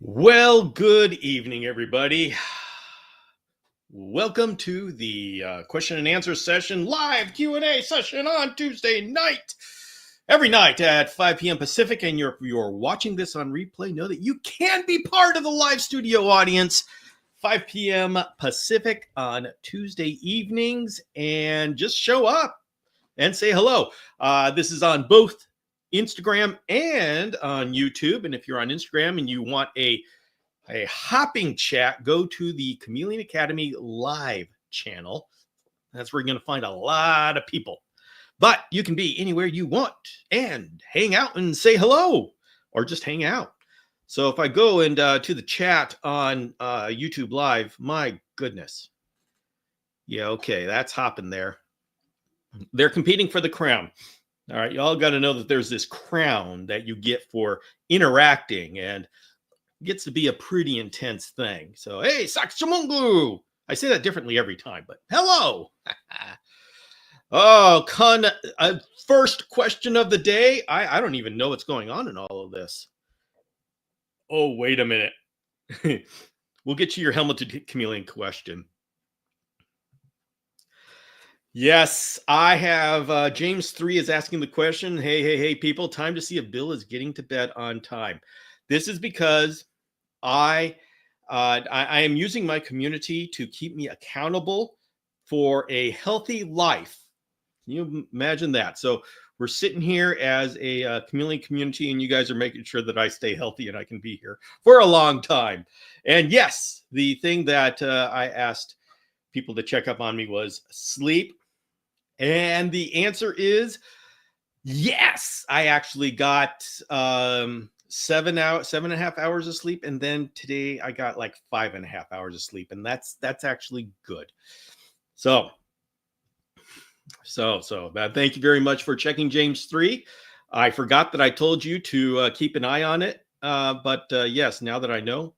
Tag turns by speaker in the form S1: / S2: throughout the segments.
S1: Well, good evening, everybody. Welcome to the question and answer session, live Q&A session on Tuesday night. Every night at 5 p.m. Pacific, and you're watching this on replay, know that you can be part of the live studio audience, 5 p.m. Pacific on Tuesday evenings, and just show up and say hello. This is on both Instagram and on YouTube, and if you're on Instagram and you want a hopping chat, go to the Chameleon Academy live channel. That's where you're going to find a lot of people. But you can be anywhere you want and hang out and say hello or just hang out. So if I go and to the chat on YouTube Live, my goodness. Yeah, okay, that's hopping there. They're competing for the crown. All right, y'all got to know that there's this crown that you get for interacting, and gets to be a pretty intense thing. So, hey, Sakchamungu! I say that differently every time, but hello! Oh, first question of the day. I don't even know what's going on in all of this. Oh, wait a minute. We'll get you your helmeted chameleon question. Yes, I have James 3 is asking the question. Hey, people, time to see if Bill is getting to bed on time. This is because I am using my community to keep me accountable for a healthy life. Can you imagine that? So we're sitting here as a chameleon community, and you guys are making sure that I stay healthy and I can be here for a long time. And yes, the thing that I asked people to check up on me was sleep. And the answer is yes. I actually got 7.5 hours of sleep, and then today I got like 5.5 hours of sleep, and that's actually good. So thank you very much for checking James 3. I forgot that I told you to keep an eye on it, but yes, now that I know,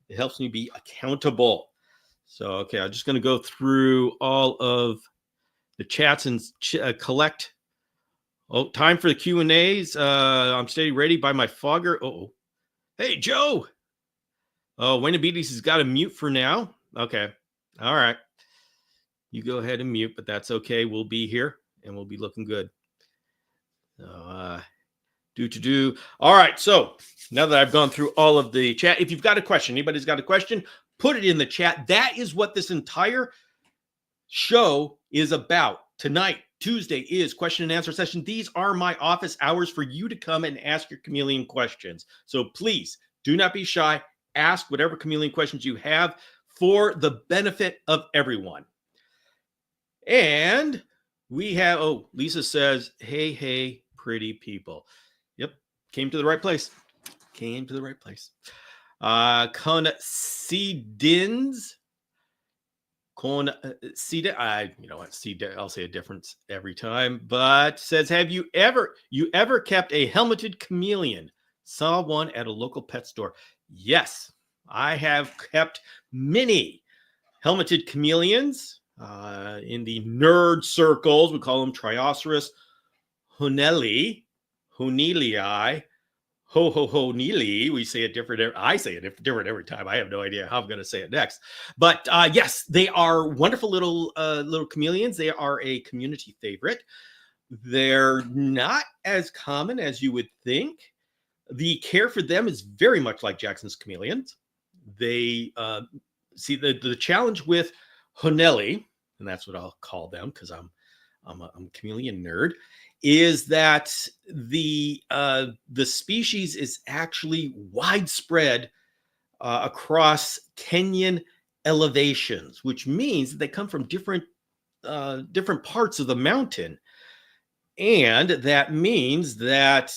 S1: it helps me be accountable. So okay, I'm just going to go through all of the chats and collect. Oh, time for the Q&As. I'm steady ready by my fogger. Oh, hey, Joe. Oh, Wayne Beatties has got to mute for now. Okay. All right. You go ahead and mute, but that's okay. We'll be here and we'll be looking good. All right. So now that I've gone through all of the chat, if you've got a question, anybody's got a question, put it in the chat. That is what this entire show is about. Tonight, Tuesday, is question and answer session. These are my office hours for you to come and ask your chameleon questions. So please do not be shy. Ask whatever chameleon questions you have for the benefit of everyone. And we have, Lisa says, hey, pretty people. Yep, came to the right place. Considins. I'll say a difference every time, but says, have you ever kept a helmeted chameleon? Saw one at a local pet store. Yes, I have kept many helmeted chameleons in the nerd circles. We call them Trioceras honelii, Ho-ho-ho-neely. We say it different. I say it different every time. I have no idea how I'm going to say it next. But yes, they are wonderful little chameleons. They are a community favorite. They're not as common as you would think. The care for them is very much like Jackson's chameleons. They see the challenge with honelii, and that's what I'll call them because I'm a chameleon nerd, is that the species is actually widespread across Kenyan elevations, which means that they come from different parts of the mountain. And that means that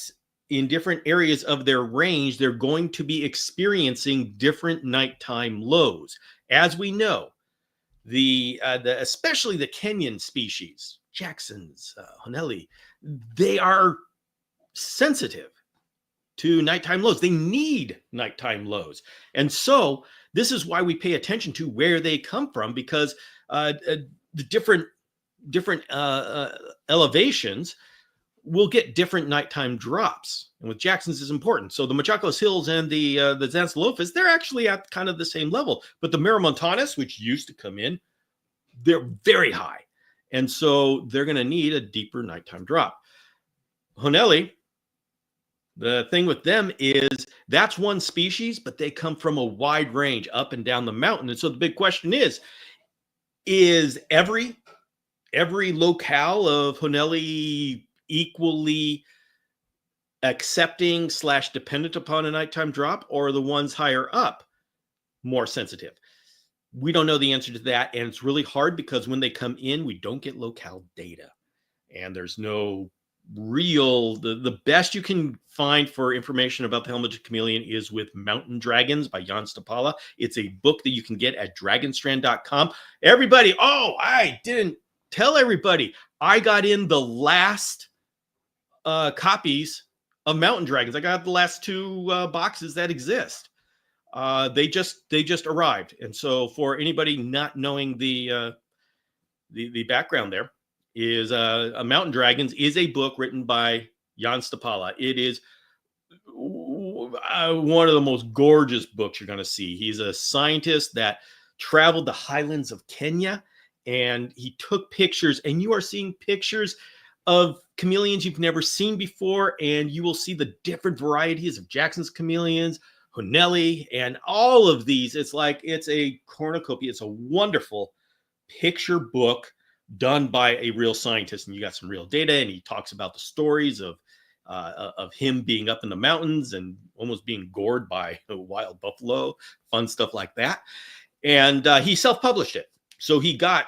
S1: in different areas of their range, they're going to be experiencing different nighttime lows. As we know, especially the Kenyan species, Jackson's, honelii, they are sensitive to nighttime lows. They need nighttime lows. And so this is why we pay attention to where they come from, because the different elevations will get different nighttime drops. And with Jackson's is important. So the Machacos Hills and the Zanzalofas, they're actually at kind of the same level. But the Miramontanas, which used to come in, they're very high. And so they're going to need a deeper nighttime drop. Honelli, the thing with them is that's one species, but they come from a wide range up and down the mountain. And so the big question is every locale of Honelli equally accepting / dependent upon a nighttime drop, or are the ones higher up more sensitive? We don't know the answer to that. And it's really hard because when they come in, we don't get locale data. And there's no real, the best you can find for information about the helmeted chameleon is with Mountain Dragons by Jan Stapala. It's a book that you can get at dragonstrand.com. Everybody, I didn't tell everybody. I got in the last copies of Mountain Dragons. I got the last 2 boxes that exist. They just arrived. And so for anybody not knowing the background, there is a Mountain Dragons is a book written by Jan Stapala. It is one of the most gorgeous books you're going to see. He's a scientist that traveled the highlands of Kenya, and he took pictures, and you are seeing pictures of chameleons you've never seen before, and you will see the different varieties of Jackson's chameleons, Honelli, and all of these. It's like it's a cornucopia. It's a wonderful picture book done by a real scientist, and you got some real data. And he talks about the stories of him being up in the mountains and almost being gored by a wild buffalo, fun stuff like that. And he self-published it. So he got,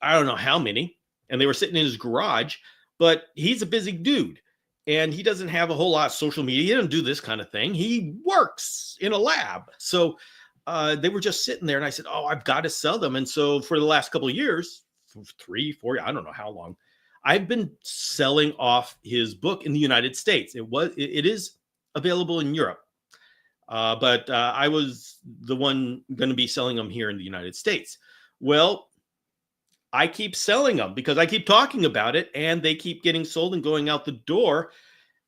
S1: I don't know how many, and they were sitting in his garage, but he's a busy dude. And he doesn't have a whole lot of social media. He doesn't do this kind of thing. He works in a lab. So they were just sitting there. And I said, I've got to sell them. And so for the last couple of years, 3, 4, I don't know how long, I've been selling off his book in the United States. It is available in Europe. But I was the one going to be selling them here in the United States. Well, I keep selling them because I keep talking about it, and they keep getting sold and going out the door.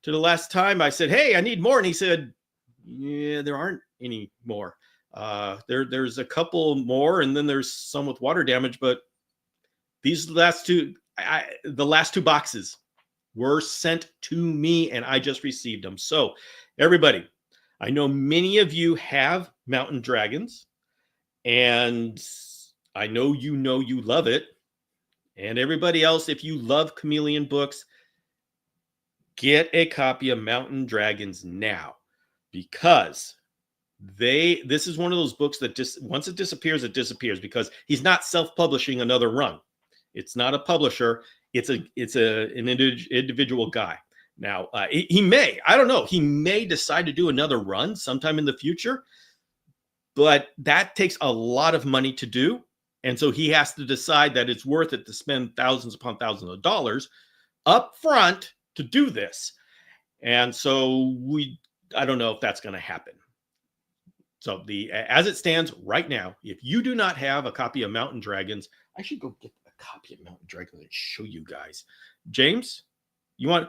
S1: To the last time I said, hey, I need more. And he said, yeah, there aren't any more. There's a couple more, and then there's some with water damage. But these last 2, the last 2 boxes were sent to me, and I just received them. So everybody, I know many of you have Mountain Dragons, and I know you love it. And everybody else, if you love chameleon books, get a copy of Mountain Dragons now, because this is one of those books that just once it disappears, because he's not self-publishing another run. It's not a publisher. It's an individual guy. Now, he may, I don't know, he may decide to do another run sometime in the future, but that takes a lot of money to do. And so he has to decide that it's worth it to spend thousands upon thousands of dollars up front to do this. And so I don't know if that's going to happen. So as it stands right now, if you do not have a copy of Mountain Dragons, I should go get a copy of Mountain Dragons and show you guys. James, you want,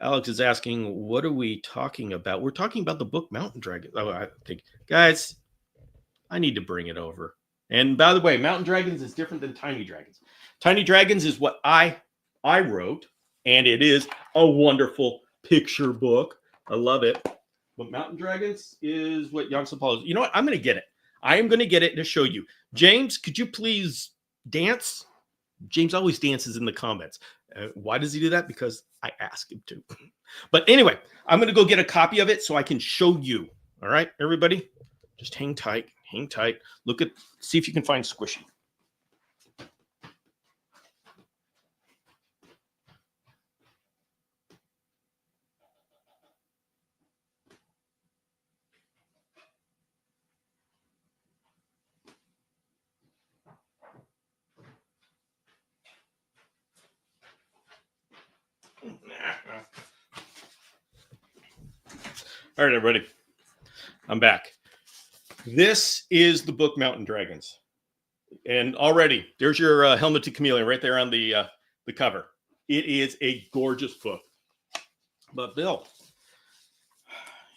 S1: Alex is asking, what are we talking about? We're talking about the book Mountain Dragons. Oh, I think, guys, I need to bring it over. And by the way, Mountain Dragons is different than Tiny Dragons. Tiny Dragons is what I wrote, and it is a wonderful picture book. I love it. But Mountain Dragons is what Jan Stapala is. You know what? I'm going to get it. I am going to get it to show you. James, could you please dance? James always dances in the comments. Why does he do that? Because I ask him to. But anyway, I'm going to go get a copy of it so I can show you. All right, everybody? Just hang tight. Hang tight. See if you can find Squishy. All right, everybody. I'm back. This is the book Mountain Dragons. And already, there's your helmeted chameleon right there on the cover. It is a gorgeous book. But Bill,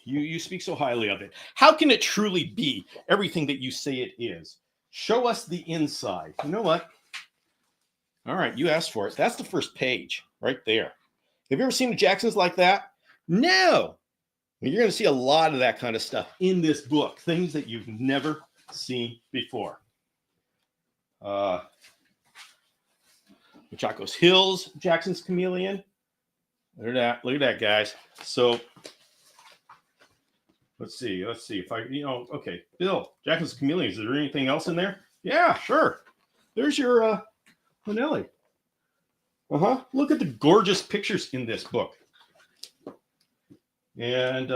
S1: you speak so highly of it. How can it truly be everything that you say it is? Show us the inside. You know what? All right, you asked for it. That's the first page right there. Have you ever seen the Jacksons like that? No. You're going to see a lot of that kind of stuff in this book, things that you've never seen before. Chacos Hills, Jackson's Chameleon. Look at that, guys. So let's see if I, okay, Bill, Jackson's Chameleon. Is there anything else in there? Yeah, sure. There's your Hanelli. Look at the gorgeous pictures in this book. And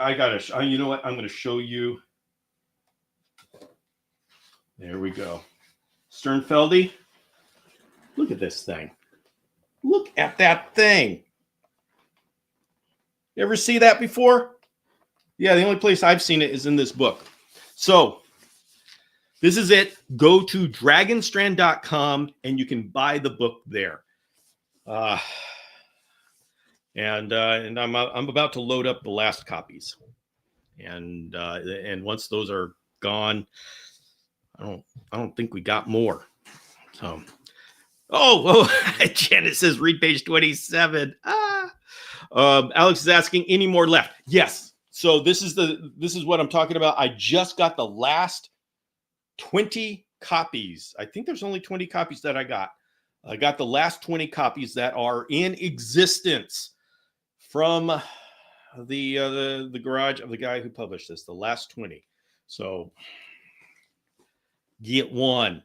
S1: I gotta. You know what? I'm going to show you. There we go. Sternfeldy. Look at this thing. Look at that thing. You ever see that before? Yeah, the only place I've seen it is in this book. So this is it. Go to dragonstrand.com and you can buy the book there. And I'm about to load up the last copies. And once those are gone, I don't think we got more. So Janet says read page 27. Alex is asking, any more left? Yes. So this is what I'm talking about. I just got the last 20 copies. I think there's only 20 copies that I got. I got the last 20 copies that are in existence from the garage of the guy who published this, the last 20. So get one.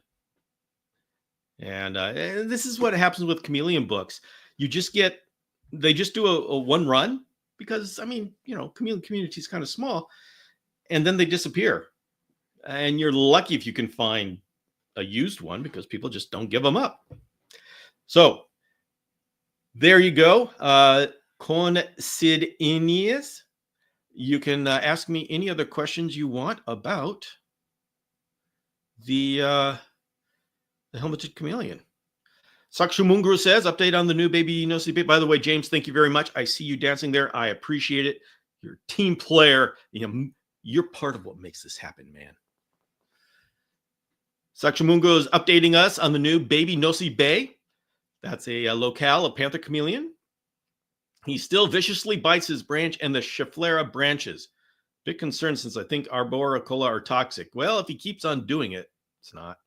S1: And this is what happens with Chameleon books. They just do a one run because, Chameleon community is kind of small, and then they disappear. And you're lucky if you can find a used one because people just don't give them up. So there you go. Con Sid Inies. You can ask me any other questions you want about the helmeted chameleon. Sakshumungu says, update on the new Baby No See Baby. By the way, James, thank you very much. I see you dancing there. I appreciate it. You're a team player. You're part of what makes this happen, man. Sakshumungu is updating us on the new Baby No See Bay. That's a locale of Panther Chameleon. He still viciously bites his branch and the Schefflera branches. Bit concerned since I think Arboricola are toxic. Well, if he keeps on doing it, it's not.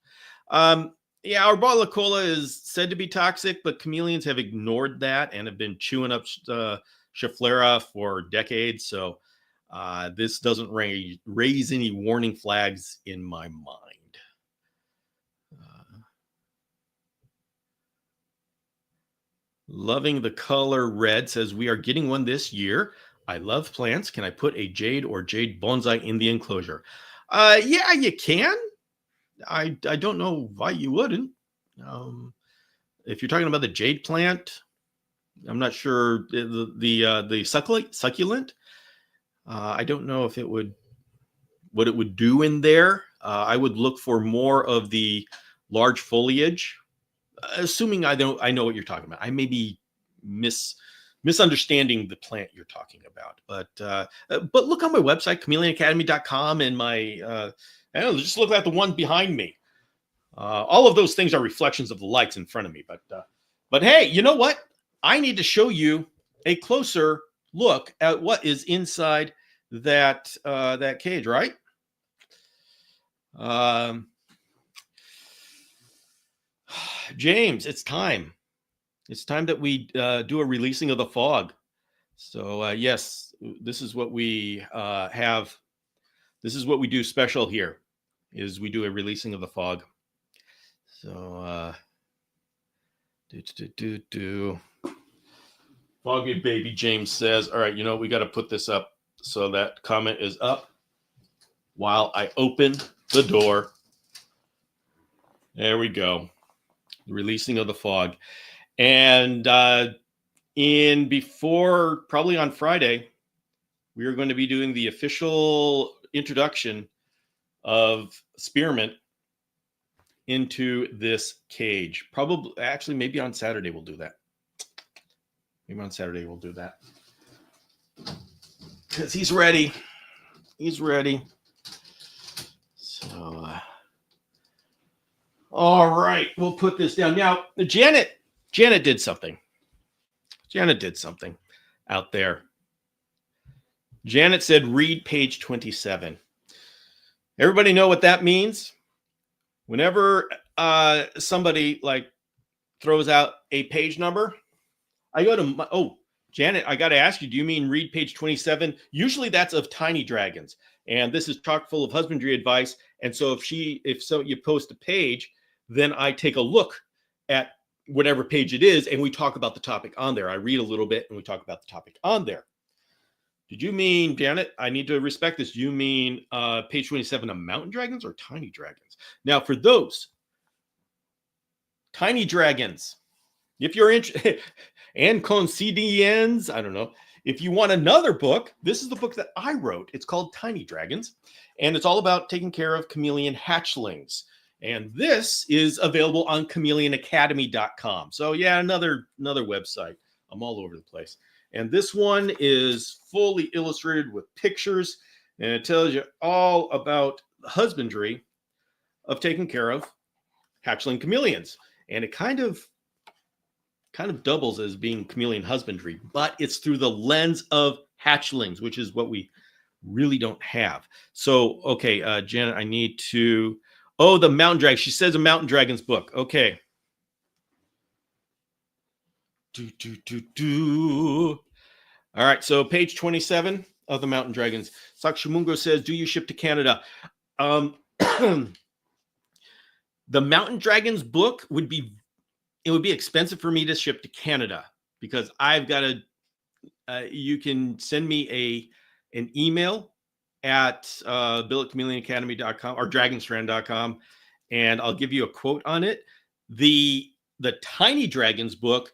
S1: Arboricola is said to be toxic, but chameleons have ignored that and have been chewing up Schefflera for decades. So this doesn't raise any warning flags in my mind. Loving the color red says, we are getting one this year. I love plants. Can I put a jade or jade bonsai in the enclosure? Yeah, you can. I don't know why you wouldn't. If you're talking about the jade plant, I'm not sure the succulent. I don't know if what it would do in there. I would look for more of the large foliage. Assuming I know what you're talking about. I may be misunderstanding the plant you're talking about, but look on my website, chameleonacademy.com, and my just look at the one behind me. All of those things are reflections of the lights in front of me. But hey, you know what? I need to show you a closer look at what is inside that cage, right? James, it's time. It's time that we do a releasing of the fog. So yes, this is what we have. This is what we do special here, is we do a releasing of the fog. So Foggy Baby James says, all right, we got to put this up. So that comment is up while I open the door. There we go. The releasing of the fog. And probably on Friday, we are going to be doing the official introduction of Spearmint into this cage. Probably, actually, maybe on Saturday we'll do that. Maybe on Saturday we'll do that. Because he's ready. He's ready. So, all right, we'll put this down. Now, Janet did something. Janet did something out there. Janet said, read page 27. Everybody know what that means? Whenever somebody like throws out a page number, I go to, Janet, I got to ask you, do you mean read page 27? Usually that's of Tiny Dragons. And this is chock full of husbandry advice. And so if you post a page, then I take a look at whatever page it is, and we talk about the topic on there. I read a little bit and we talk about the topic on there. Did you mean, Janet, I need to respect this. Do you mean page 27 of Mountain Dragons or Tiny Dragons? Now, for those Tiny Dragons, if you're interested, and Concidians, I don't know. If you want another book, this is the book that I wrote. It's called Tiny Dragons, and it's all about taking care of chameleon hatchlings. And this is available on chameleonacademy.com. So yeah, another website. I'm all over the place. And this one is fully illustrated with pictures, and it tells you all about the husbandry of taking care of hatchling chameleons. And it kind of doubles as being chameleon husbandry, but it's through the lens of hatchlings, which is what we really don't have. So, okay, Janet, I need to... Oh, the Mountain Dragon. She says a Mountain Dragons book. Okay. All right, so page 27 of the Mountain Dragons. Sakshimungo says, do you ship to Canada? The Mountain Dragons book would be expensive for me to ship to Canada, because I've got to, you can send me an email at bill@chameleonacademy.com or dragonstrand.com, and I'll give you a quote on it. The Tiny Dragons book,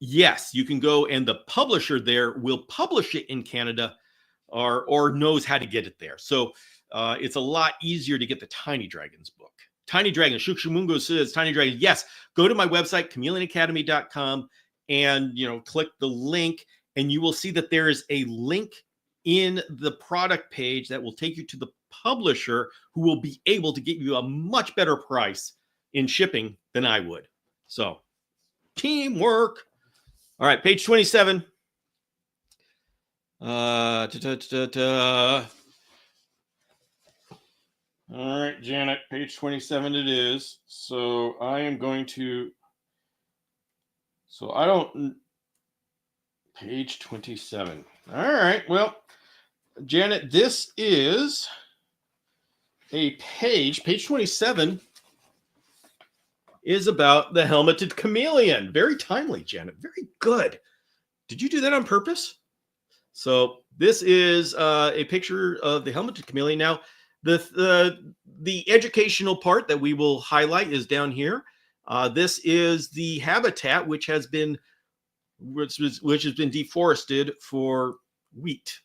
S1: yes, you can go, and the publisher there will publish it in Canada or knows how to get it there. So it's a lot easier to get the Tiny Dragons book. Tiny Dragons, Shukshimungo says, Tiny Dragons, yes, go to my website, chameleonacademy.com, and click the link, and you will see that there is a link in the product page that will take you to the publisher, who will be able to get you a much better price in shipping than I would. So, teamwork. All right, page 27. All right, Janet, page 27 it is. So I am going to... Page 27. All right, well, Janet, this is a page 27 is about the helmeted chameleon. Very timely, Janet. Very good. Did you do that on purpose? So this is a picture of the helmeted chameleon. Now, the educational part that we will highlight is down here. This is the habitat which has been deforested for wheat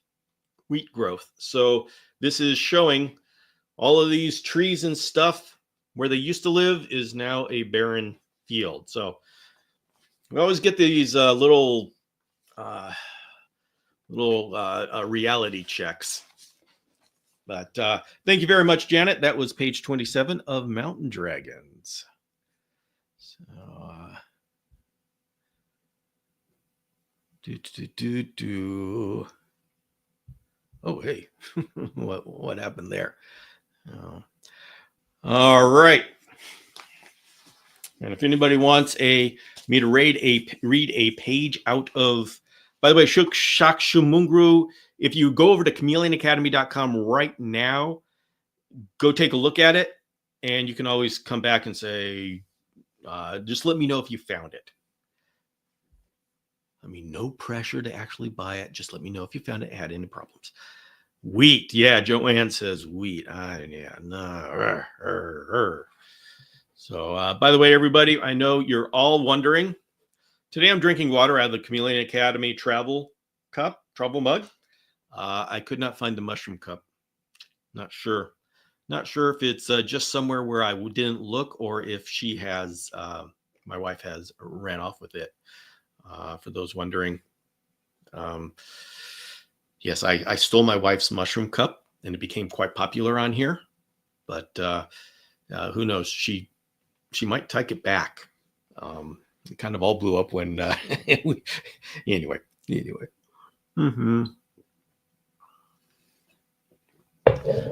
S1: growth. So this is showing all of these trees and stuff where they used to live is now a barren field. So we always get these little reality checks. But thank you very much, Janet. That was page 27 of Mountain Dragons. So, Oh, hey, what happened there? Oh. All right. And if anybody wants me to read a page out of, by the way, Shakshumungru, if you go over to chameleonacademy.com right now, go take a look at it, and you can always come back and say, just let me know if you found it. I mean, no pressure to actually buy it. Just let me know if you found it, had any problems. Wheat. Yeah, Joanne says wheat. No. So, by the way, everybody, I know you're all wondering. Today I'm drinking water out of the Chameleon Academy travel mug. I could not find the mushroom cup. Not sure. Not sure if it's just somewhere where I didn't look, or if she has, my wife has ran off with it. for those wondering. Yes, I stole my wife's mushroom cup, and it became quite popular on here. But who knows? She might take it back. It kind of all blew up when anyway. Mm-hmm.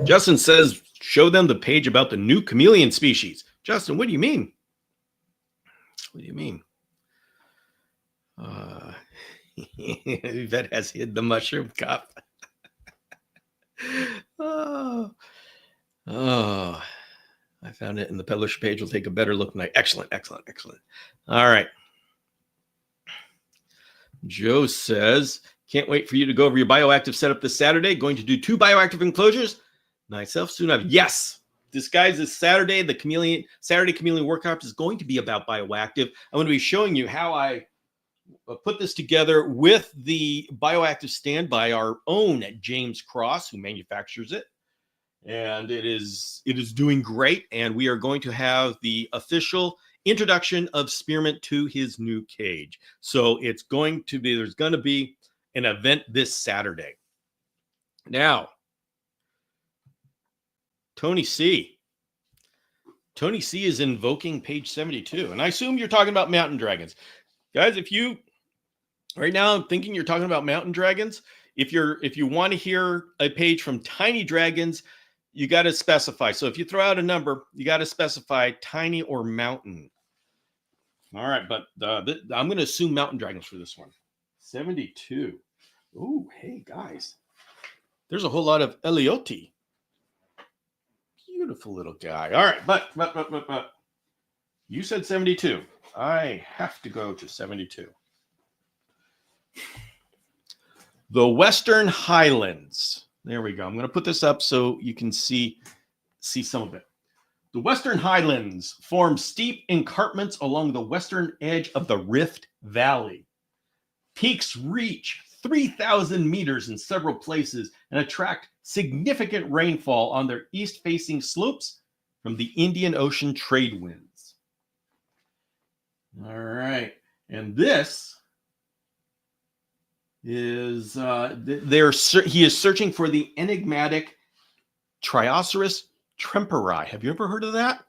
S1: Justin says, show them the page about the new chameleon species. Justin, what do you mean? What do you mean? Yvette has hid the mushroom cup. Oh, I found it, and the publisher page will take a better look tonight. Excellent. All right. Joe says, can't wait for you to go over your bioactive setup this Saturday. Going to do 2 bioactive enclosures. Myself soon enough. Yes. This guys is Saturday. The Saturday Chameleon workshop is going to be about bioactive. I'm going to be showing you how I put this together with the bioactive stand by our own James Cross, who manufactures it. And it is doing great. And we are going to have the official introduction of Spearmint to his new cage. So there's going to be an event this Saturday. Now, Tony C is invoking page 72. And I assume you're talking about mountain dragons. Guys, right now I'm thinking you're talking about mountain dragons. If you want to hear a page from tiny dragons, you got to specify. So if you throw out a number, you got to specify tiny or mountain. All right, but I'm going to assume mountain dragons for this one. 72. Ooh, hey, guys. There's a whole lot of Elioti. Beautiful little guy. All right, but you said 72. I have to go to 72. The Western Highlands. There we go. I'm going to put this up so you can see some of it. The Western Highlands form steep escarpments along the western edge of the Rift Valley. Peaks reach 3,000 meters in several places and attract significant rainfall on their east-facing slopes from the Indian Ocean trade winds. All right. And this is he is searching for the enigmatic Trioceras tremperi. Have you ever heard of that?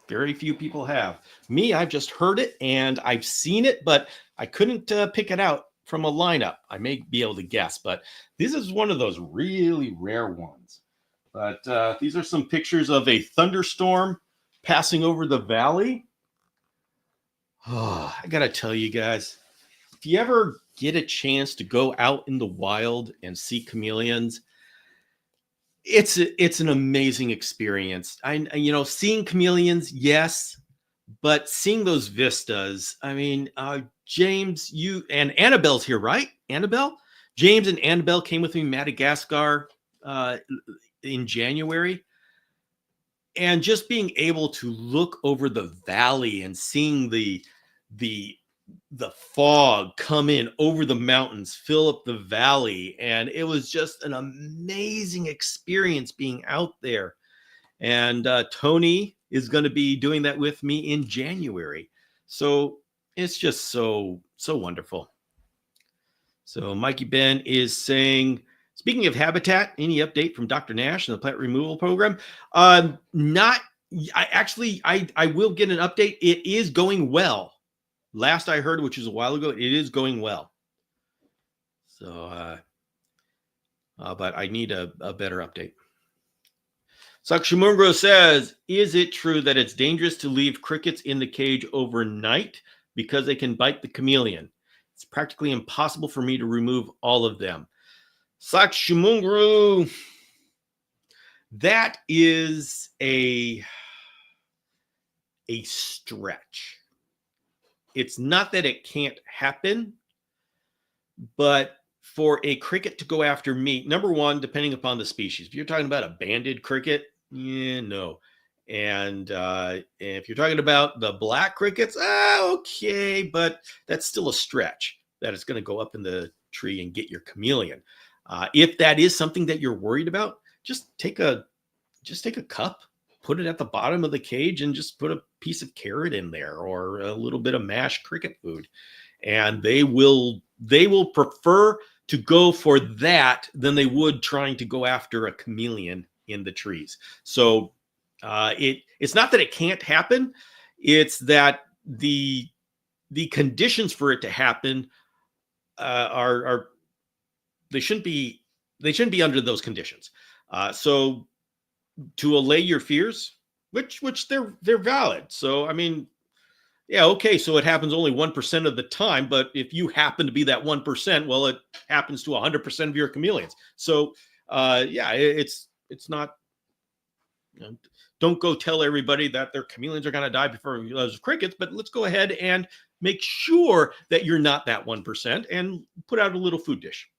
S1: Very few people have. Me, I've just heard it and I've seen it, but I couldn't pick it out from a lineup. I may be able to guess, but this is one of those really rare ones. But these are some pictures of a thunderstorm passing over the valley. Oh, I gotta tell you guys, if you ever get a chance to go out in the wild and see chameleons, it's an amazing experience. Seeing chameleons, yes, but seeing those vistas. I mean, James, you and Annabelle's here, right? Annabelle, James, and Annabelle came with me to Madagascar in January, and just being able to look over the valley and seeing the fog come in over the mountains, fill up the valley. And it was just an amazing experience being out there. And Tony is going to be doing that with me in January. So it's just so wonderful. So Mikey Ben is saying, speaking of habitat, any update from Dr. Nash and the plant removal program? I will get an update. It is going well. Last I heard, which was a while ago, it is going well. So, but I need a better update. Sakshimungo says, is it true that it's dangerous to leave crickets in the cage overnight because they can bite the chameleon? It's practically impossible for me to remove all of them. Sakshimungo, that is a stretch. It's not that it can't happen, but for a cricket to go after meat, number one, depending upon the species. If you're talking about a banded cricket, no. And if you're talking about the black crickets, okay, but that's still a stretch that it's going to go up in the tree and get your chameleon. If that is something that you're worried about, just take a cup, put it at the bottom of the cage, and just put a piece of carrot in there or a little bit of mashed cricket food. and they will prefer to go for that than they would trying to go after a chameleon in the trees. So it's not that it can't happen, it's that the conditions for it to happen are they shouldn't be under those conditions. So to allay your fears, which they're valid. So I mean, yeah, okay. So it happens only 1% of the time, but if you happen to be that 1%, well, it happens to 100% of your chameleons. So yeah, it's not. You know, don't go tell everybody that their chameleons are going to die before those crickets, but let's go ahead and make sure that you're not that 1% and put out a little food dish,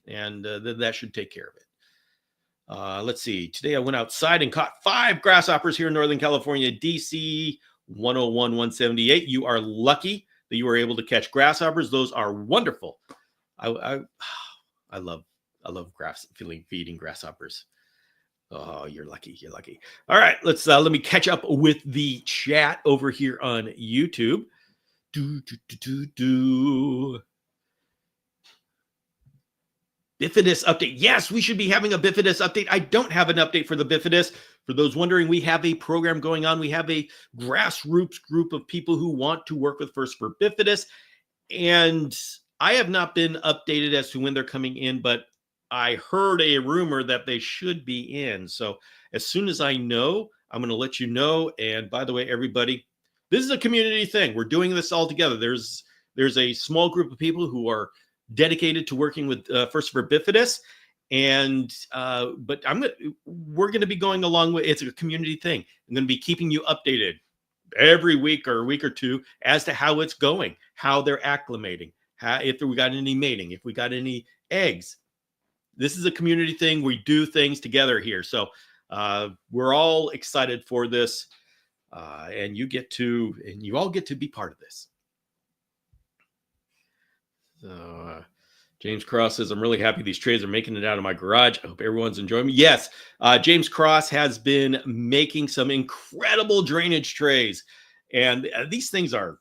S1: and that should take care of it. Let's see. Today I went outside and caught 5 grasshoppers here in Northern California, DC 101, 178. You are lucky that you were able to catch grasshoppers. Those are wonderful. I love feeding grasshoppers. Oh, you're lucky. You're lucky. All right, let me catch up with the chat over here on YouTube. Bifidus update. Yes, we should be having a Bifidus update. I don't have an update for the Bifidus. For those wondering, we have a program going on. We have a grassroots group of people who want to work with First for Bifidus. And I have not been updated as to when they're coming in, but I heard a rumor that they should be in. So as soon as I know, I'm going to let you know. And by the way, everybody, this is a community thing. We're doing this all together. There's a small group of people who are dedicated to working with First for Bifidus, and but we're going to be going along with. It's a community thing. I'm going to be keeping you updated every week or a week or two as to how it's going, how they're acclimating, if we got any mating, if we got any eggs. This is a community thing. We do things together here, so we're all excited for this, and you all get to be part of this. So James Cross says, I'm really happy these trays are making it out of my garage. I hope everyone's enjoying me. Yes, James Cross has been making some incredible drainage trays, and these things are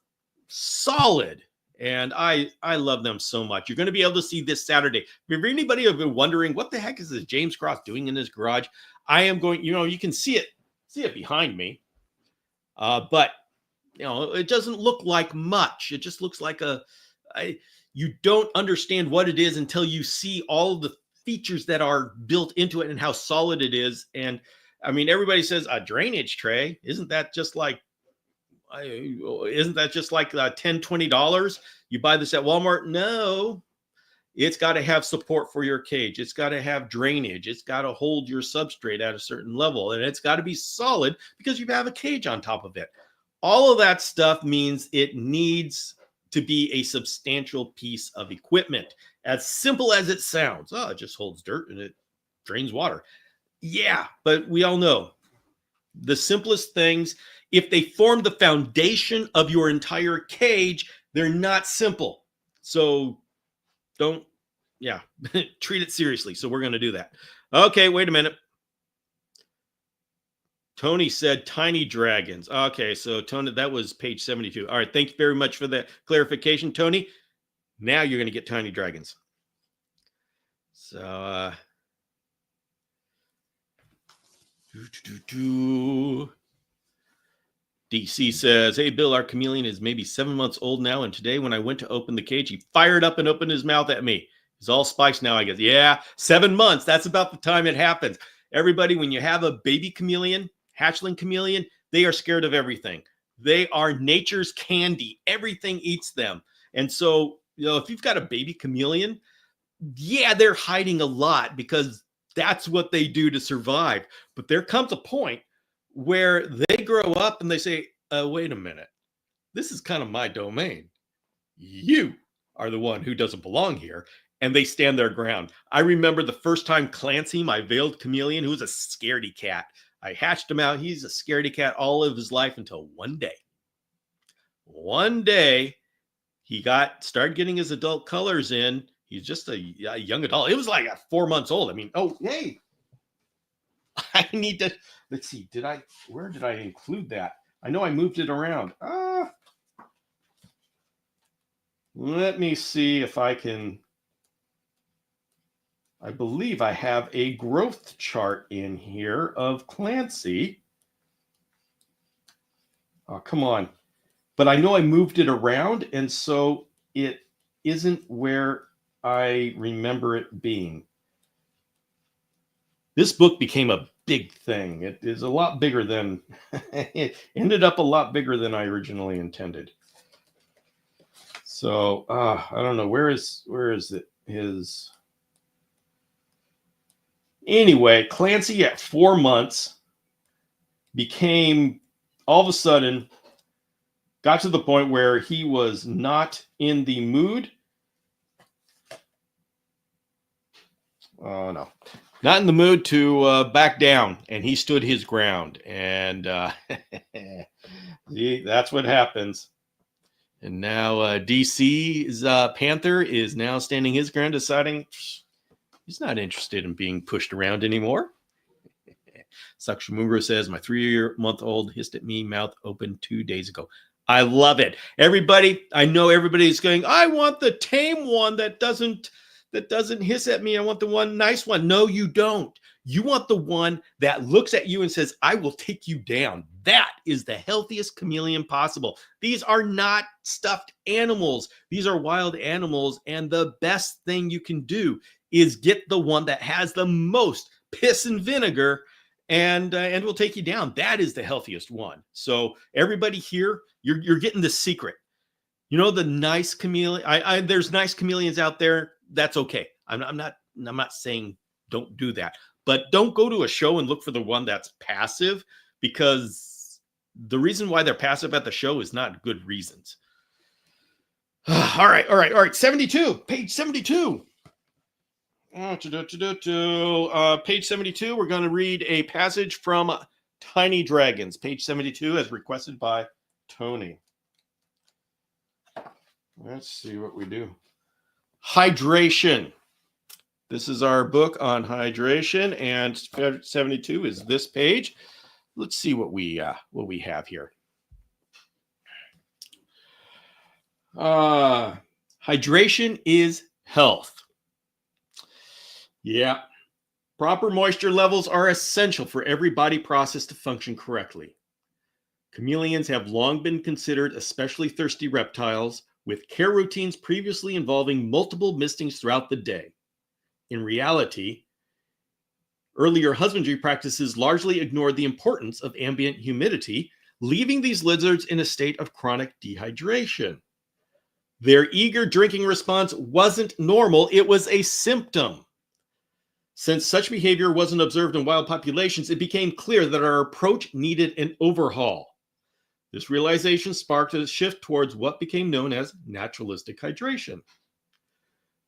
S1: solid, and I love them so much. You're going to be able to see this Saturday. If anybody have been wondering what the heck is this James Cross doing in his garage, I am going, you can see it behind me, but it doesn't look like much. It just looks like you don't understand what it is until you see all the features that are built into it and how solid it is. And I mean, everybody says a drainage tray. Isn't that just like $10, $20? You buy this at Walmart? No, it's got to have support for your cage. It's got to have drainage. It's got to hold your substrate at a certain level, and it's got to be solid because you have a cage on top of it. All of that stuff means it needs to be a substantial piece of equipment. As simple as it sounds. Oh, it just holds dirt and it drains water. Yeah, but we all know the simplest things, if they form the foundation of your entire cage, they're not simple. So treat it seriously. So we're going to do that. Okay, wait a minute. Tony said tiny dragons. Okay, so Tony, that was page 72. All right, thank you very much for that clarification, Tony. Now you're going to get tiny dragons. So, DC says, hey, Bill, our chameleon is maybe 7 months old now, and today when I went to open the cage, he fired up and opened his mouth at me. He's all spikes now, I guess. Yeah, 7 months. That's about the time it happens. Everybody, when you have a baby chameleon, hatchling chameleon, they are scared of everything. They are nature's candy. Everything eats them. And so, if you've got a baby chameleon, yeah, they're hiding a lot because that's what they do to survive. But there comes a point where they grow up and they say, wait a minute, this is kind of my domain. You are the one who doesn't belong here. And they stand their ground. I remember the first time Clancy, my veiled chameleon, who was a scaredy cat, I hatched him out. He's a scaredy cat all of his life until one day he started getting his adult colors in. He's just a young adult. It was like 4 months old. I mean, oh, hey, I need to, let's see. Where did I include that? I know I moved it around. Let me see if I can. I believe I have a growth chart in here of Clancy. Oh, come on. But I know I moved it around, and so it isn't where I remember it being. This book became a big thing. It is a lot bigger than, it ended up a lot bigger than I originally intended. So I don't know, where is it? His anyway, Clancy at 4 months became, all of a sudden, got to the point where he was not in the mood. Oh no, not in the mood to back down, and he stood his ground. And see, that's what happens. And now DC's Panther is now standing his ground, deciding he's not interested in being pushed around anymore. Sakshamungro says, my 3-month-old hissed at me, mouth open 2 days ago. I love it. Everybody, I know everybody's going, I want the tame one that doesn't hiss at me. I want the one nice one. No, you don't. You want the one that looks at you and says, I will take you down. That is the healthiest chameleon possible. These are not stuffed animals. These are wild animals. And the best thing you can do is get the one that has the most piss and vinegar, and will take you down. That is the healthiest one. So everybody here, you're getting the secret. You know, the nice chameleon, there's nice chameleons out there. That's okay. I'm not saying don't do that, but don't go to a show and look for the one that's passive, because the reason why they're passive at the show is not good reasons. All right. 72, page 72. Page 72, we're going to read a passage from Tiny Dragons, page 72, as requested by Tony. Let's see what we do. Hydration. This is our book on hydration, and 72 is this page. Let's see what we have here. Hydration is health. Yeah. Proper moisture levels are essential for every body process to function correctly. Chameleons have long been considered especially thirsty reptiles, with care routines previously involving multiple mistings throughout the day. In reality, earlier husbandry practices largely ignored the importance of ambient humidity, leaving these lizards in a state of chronic dehydration. Their eager drinking response wasn't normal, it was a symptom. Since such behavior wasn't observed in wild populations, it became clear that our approach needed an overhaul. This realization sparked a shift towards what became known as naturalistic hydration.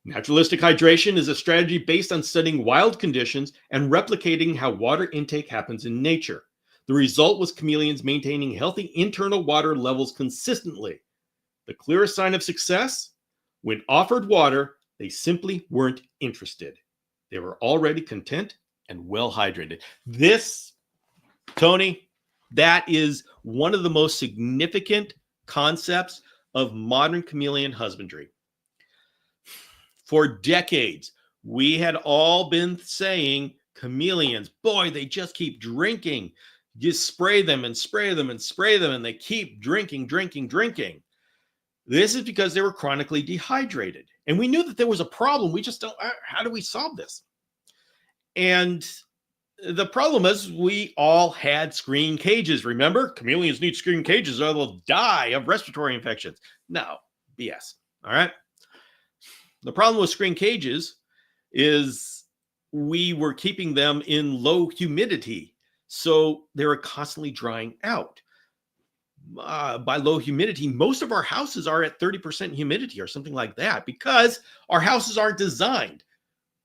S1: Naturalistic hydration is a strategy based on studying wild conditions and replicating how water intake happens in nature. The result was chameleons maintaining healthy internal water levels consistently. The clearest sign of success? When offered water, they simply weren't interested. They were already content and well hydrated. This, Tony, that is one of the most significant concepts of modern chameleon husbandry. For decades, we had all been saying chameleons, boy, they just keep drinking. You spray them and spray them and spray them, and they keep drinking. This is because they were chronically dehydrated. And we knew that there was a problem. We just don't, how do we solve this? And the problem is we all had screen cages. Remember, chameleons need screen cages or they'll die of respiratory infections. No, BS. All right. The problem with screen cages is we were keeping them in low humidity. So they were constantly drying out. By low humidity, most of our houses are at 30% humidity or something like that, because our houses aren't designed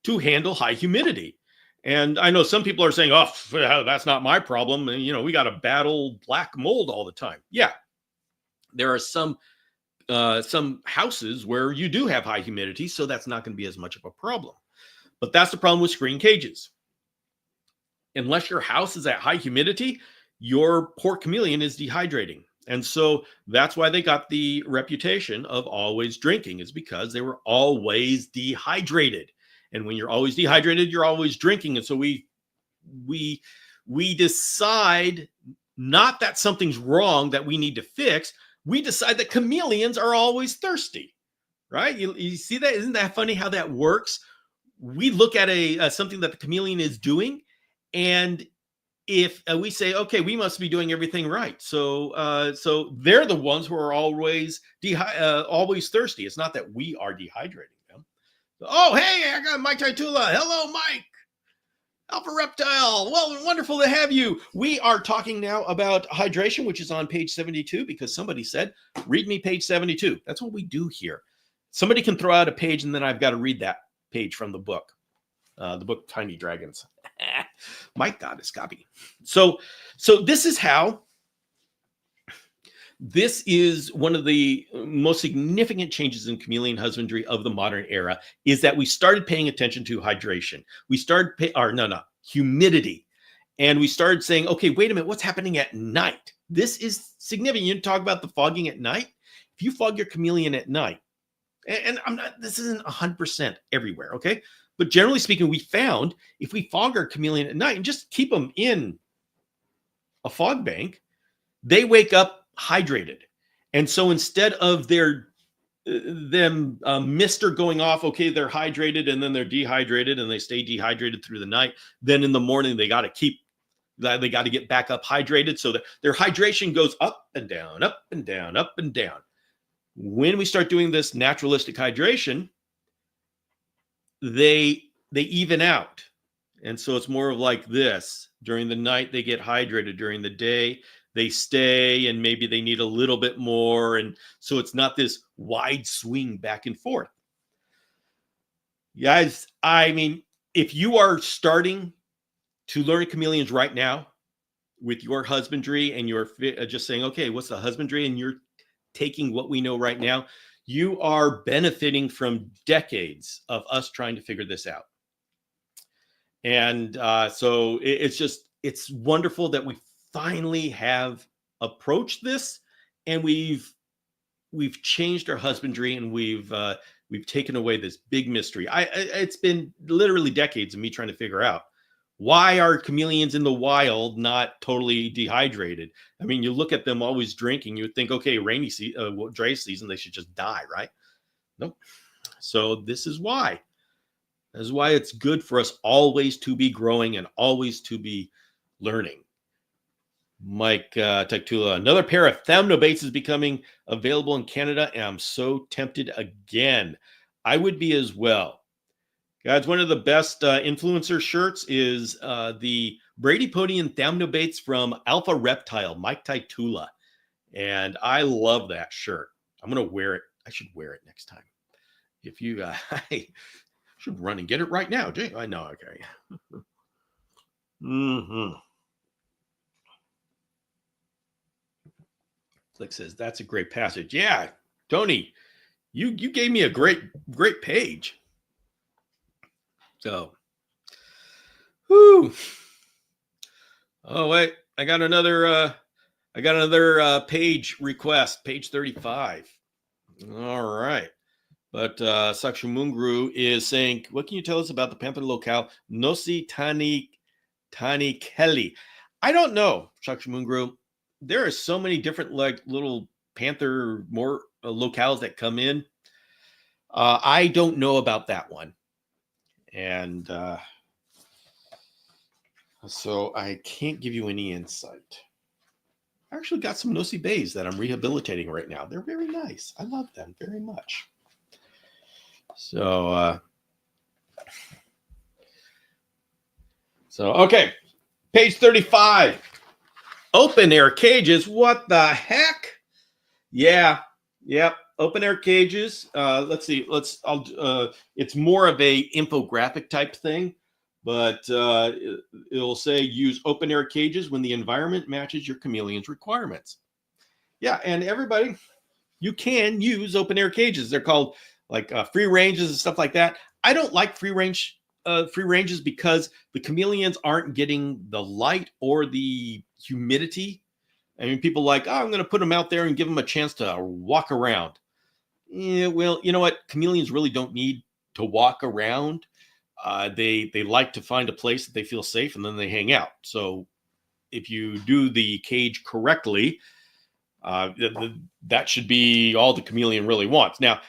S1: to handle high humidity. And I know some people are saying, oh, that's not my problem. And, we got to battle black mold all the time. Yeah, there are some houses where you do have high humidity, so that's not going to be as much of a problem. But that's the problem with screen cages. Unless your house is at high humidity, your poor chameleon is dehydrating. And so that's why they got the reputation of always drinking, is because they were always dehydrated. And when you're always dehydrated, you're always drinking. And so we decide not that something's wrong that we need to fix. We decide that chameleons are always thirsty, right? You see that? Isn't that funny how that works? We look at something that the chameleon is doing, and if we say, okay, we must be doing everything right, so they're the ones who are always always thirsty. It's not that we are dehydrating them. Oh, hey, I got Mike Taitula. Hello, Mike. Alpha Reptile. Well, wonderful to have you. We are talking now about hydration, which is on page 72, because somebody said, read me page 72. That's what we do here. Somebody can throw out a page, and then I've got to read that page from the book Tiny Dragons. Mike got his copy. So this is one of the most significant changes in chameleon husbandry of the modern era, is that we started paying attention to hydration. We started humidity. And we started saying, okay, wait a minute, what's happening at night? This is significant. You talk about the fogging at night. If you fog your chameleon at night, and this isn't 100% everywhere, okay? But generally speaking, we found if we fog our chameleon at night and just keep them in a fog bank, they wake up hydrated. And so instead of them mister going off, okay, they're hydrated and then they're dehydrated and they stay dehydrated through the night. Then in the morning, they got to get back up hydrated, so that their hydration goes up and down, up and down, up and down. When we start doing this naturalistic hydration, they even out. And so it's more of like this. During the night, they get hydrated. During the day, they stay, and maybe they need a little bit more. And so it's not this wide swing back and forth. Guys, I mean, if you are starting to learn chameleons right now with your husbandry, and you're just saying, okay, what's the husbandry? And you're taking what we know right now, you are benefiting from decades of us trying to figure this out. And so it's wonderful that we finally have approached this, and we've changed our husbandry, and we've taken away this big mystery. It's been literally decades of me trying to figure out, why are chameleons in the wild not totally dehydrated? I mean, you look at them always drinking, you would think, okay, dry season, they should just die, right? Nope. So this is why. This is why it's good for us always to be growing and always to be learning. Mike Tektula, another pair of Thamnobates is becoming available in Canada, and I'm so tempted again. I would be as well. Guys, one of the best influencer shirts is the Bradypodian Thamnobates from Alpha Reptile, Mike Taitula. And I love that shirt. I'm going to wear it. I should wear it next time. If you, I should run and get it right now. I know, okay. Flick says, that's a great passage. Yeah, Tony, you gave me a great page. So, whoo. Oh, wait, I got another page request, page 35. All right. But Sakshamungru is saying, what can you tell us about the panther locale Nosi Tani Kelly? I don't know, Sakshamungru. There are so many different like little panther locales that come in. I don't know about that one. And so I can't give you any insight. I actually got some Nosy Bays that I'm rehabilitating right now. They're very nice. I love them very much. So okay. Page 35. Open air cages. What the heck? Yeah. Yep. Open air cages. Let's see. It's more of a infographic type thing, but it'll say use open air cages when the environment matches your chameleon's requirements. Yeah, and everybody, you can use open air cages. They're called like free ranges and stuff like that. I don't like free ranges because the chameleons aren't getting the light or the humidity I mean, people like, oh, I'm going to put them out there and give them a chance to walk around. Yeah, well, you know what? Chameleons really don't need to walk around. They like to find a place that they feel safe, and then they hang out. So if you do the cage correctly, that should be all the chameleon really wants. Now,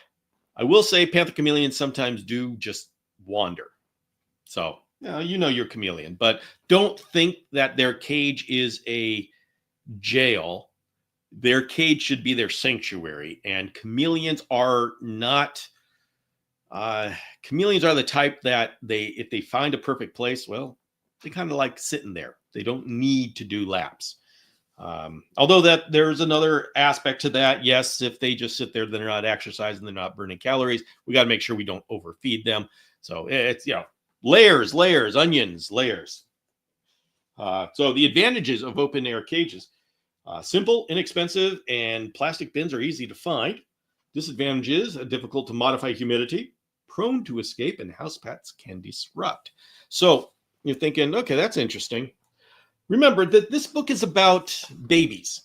S1: I will say panther chameleons sometimes do just wander. So you know your chameleon, but don't think that their cage is a jail. Their cage should be their sanctuary, and chameleons are not. Chameleons are the type that if they find a perfect place, well, they kind of like sitting there. They don't need to do laps. Although that there's another aspect to that. Yes, if they just sit there, they're not exercising, they're not burning calories. We got to make sure we don't overfeed them. So it's, layers, onions, layers. So the advantages of open air cages: simple, inexpensive, and plastic bins are easy to find. Disadvantages: difficult to modify humidity, prone to escape, and house pets can disrupt. So you're thinking, okay, that's interesting. Remember that this book is about babies.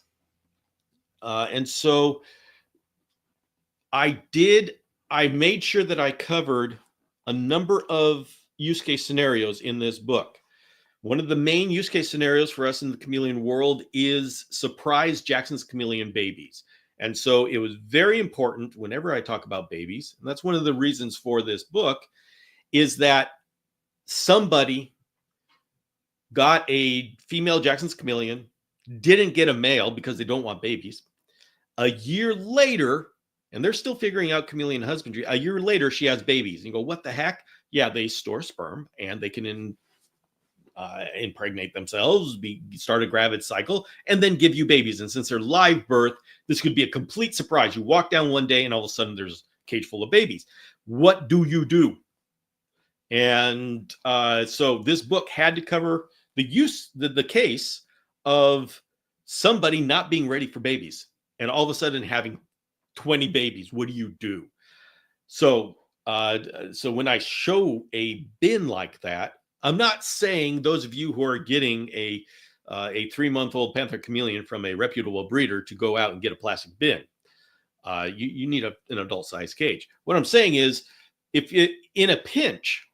S1: And so I made sure that I covered a number of use case scenarios in this book. One of the main use case scenarios for us in the chameleon world is surprise Jackson's chameleon babies. And so it was very important whenever I talk about babies, and that's one of the reasons for this book, is that somebody got a female Jackson's chameleon, didn't get a male because they don't want babies. A year later, and they're still figuring out chameleon husbandry, a year later, she has babies. And you go, what the heck? Yeah, they store sperm and they can impregnate themselves, start a gravid cycle, and then give you babies. And since they're live birth, this could be a complete surprise. You walk down one day and all of a sudden there's a cage full of babies. What do you do? And so this book had to cover the case of somebody not being ready for babies and all of a sudden having 20 babies. What do you do? So when I show a bin like that, I'm not saying those of you who are getting a 3-month-old panther chameleon from a reputable breeder to go out and get a plastic bin. You need an adult size cage. What I'm saying is, if in a pinch,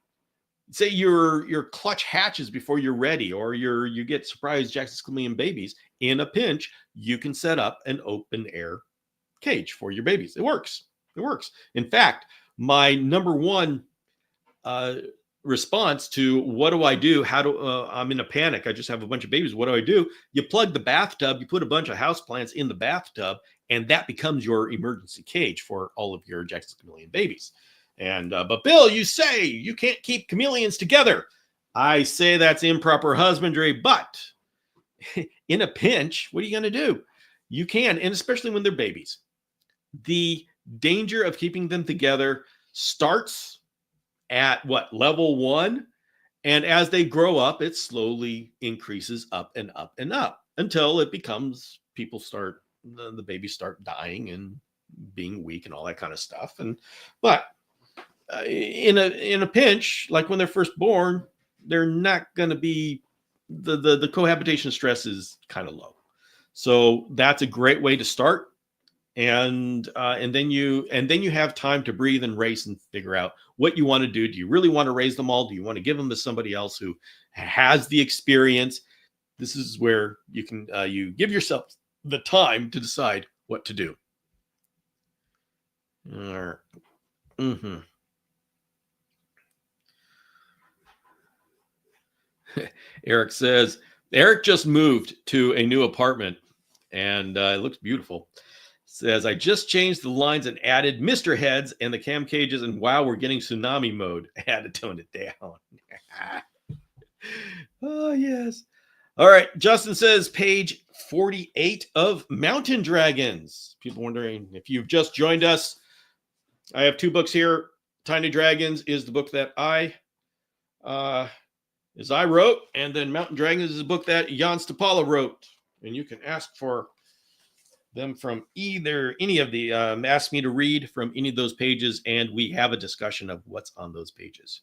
S1: say your clutch hatches before you're ready, or you get surprised Jackson's chameleon babies, in a pinch, you can set up an open air cage for your babies. It works. In fact, my number one response to what do I do? I'm in a panic. I just have a bunch of babies. What do I do? You plug the bathtub, you put a bunch of houseplants in the bathtub, and that becomes your emergency cage for all of your Jackson's chameleon babies. And but Bill, you say you can't keep chameleons together. I say that's improper husbandry, but in a pinch, what are you going to do? You can, and especially when they're babies. The danger of keeping them together starts at level 1, and as they grow up, it slowly increases up and up and up until it becomes the babies start dying and being weak and all that kind of stuff. But in a pinch, like when they're first born, they're not going to be the cohabitation stress is kind of low. So that's a great way to start. And then you have time to breathe and race and figure out what you want to do. Do you really want to raise them all? Do you want to give them to somebody else who has the experience? This is where you can you give yourself the time to decide what to do. Mm-hmm. Eric says Eric just moved to a new apartment and it looks beautiful. Says, I just changed the lines and added Mr. Heads and the cam cages, and wow, we're getting tsunami mode. I had to tone it down. Oh, yes. All right. Justin says, page 48 of Mountain Dragons. People wondering if you've just joined us. I have 2 books here. Tiny Dragons is the book that I wrote, and then Mountain Dragons is a book that Jan Stapala wrote. And you can ask for them from any of the ask me to read from any of those pages, and we have a discussion of what's on those pages.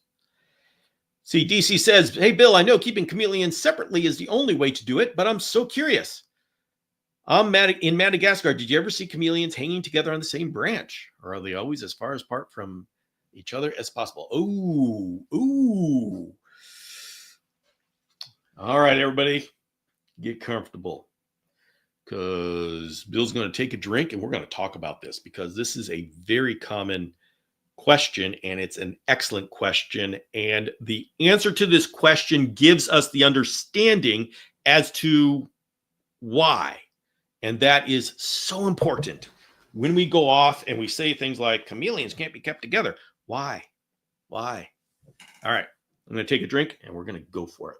S1: See, DC says, hey, Bill, I know keeping chameleons separately is the only way to do it, but I'm so curious. In Madagascar, did you ever see chameleons hanging together on the same branch? Or are they always as far apart from each other as possible? Ooh. All right, everybody, get comfortable because Bill's going to take a drink and we're going to talk about this because this is a very common question and it's an excellent question. And the answer to this question gives us the understanding as to why. And that is so important when we go off and we say things like chameleons can't be kept together. Why? All right, I'm going to take a drink and we're going to go for it.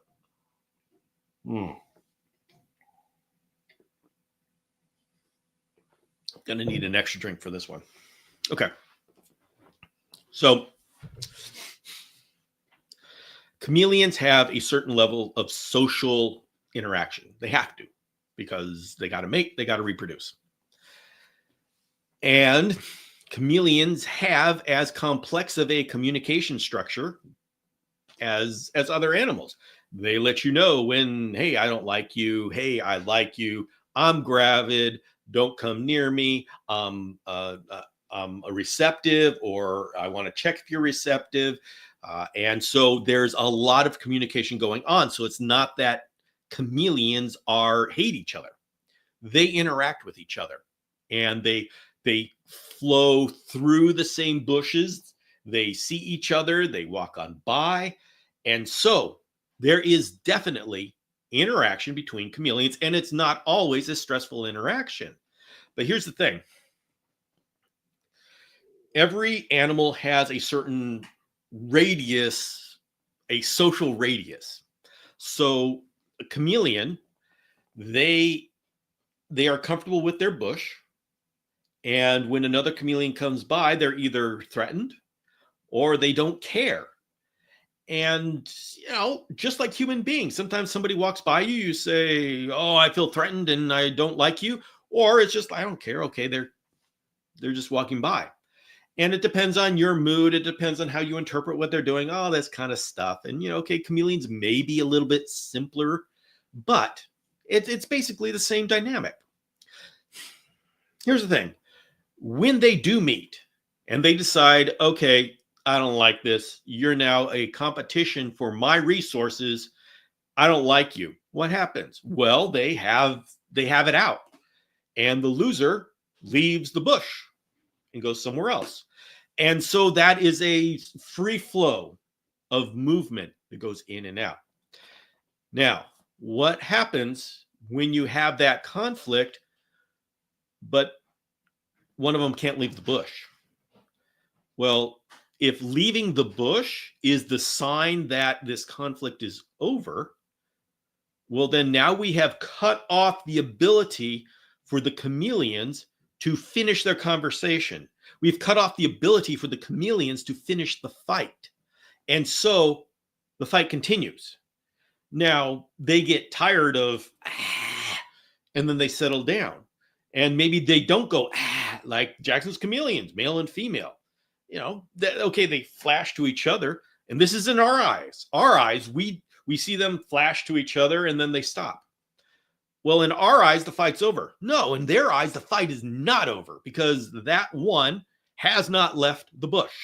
S1: Gonna need an extra drink for this one. Okay. So chameleons have a certain level of social interaction. They have to because they got to mate, they got to reproduce. And chameleons have as complex of a communication structure as other animals. They let you know when, hey, I don't like you. Hey, I like you. I'm gravid. Don't come near me. I'm a receptive, or I want to check if you're receptive. And so there's a lot of communication going on. So it's not that chameleons hate each other. They interact with each other, and they flow through the same bushes. They see each other. They walk on by. And so there is definitely interaction between chameleons, and it's not always a stressful interaction. But here's the thing. Every animal has a certain radius, a social radius. So a chameleon, they are comfortable with their bush. And when another chameleon comes by, they're either threatened or they don't care. And, just like human beings, sometimes somebody walks by you, you say, oh, I feel threatened and I don't like you. Or it's just, I don't care. Okay, they're just walking by. And it depends on your mood. It depends on how you interpret what they're doing. Oh, that's kind of stuff. And, okay, chameleons may be a little bit simpler, but it's basically the same dynamic. Here's the thing. When they do meet and they decide, okay, I don't like this. You're now a competition for my resources. I don't like you. What happens? Well, they have it out. And the loser leaves the bush and goes somewhere else. And so that is a free flow of movement that goes in and out. Now, what happens when you have that conflict, but one of them can't leave the bush? Well, if leaving the bush is the sign that this conflict is over, well, then now we have cut off the ability for the chameleons to finish their conversation. We've cut off the ability for the chameleons to finish the fight. And so the fight continues. Now they get tired of, and then they settle down. And maybe they don't go, like Jackson's chameleons, male and female. They flash to each other. And this is in our eyes. Our eyes, we see them flash to each other and then they stop. Well, in our eyes, the fight's over. No, in their eyes, the fight is not over because that one has not left the bush.